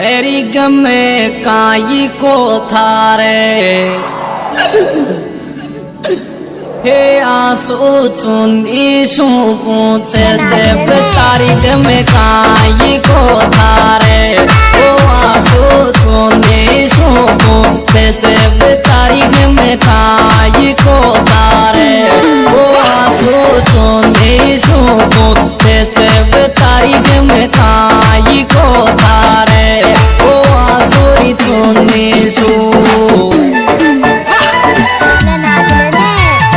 हेरी गमे काई को थारे हे आसो चुनी शू पूछे जब तारीख में काई को थारे ओ आसो चुनी शू पूछे जब तारीख में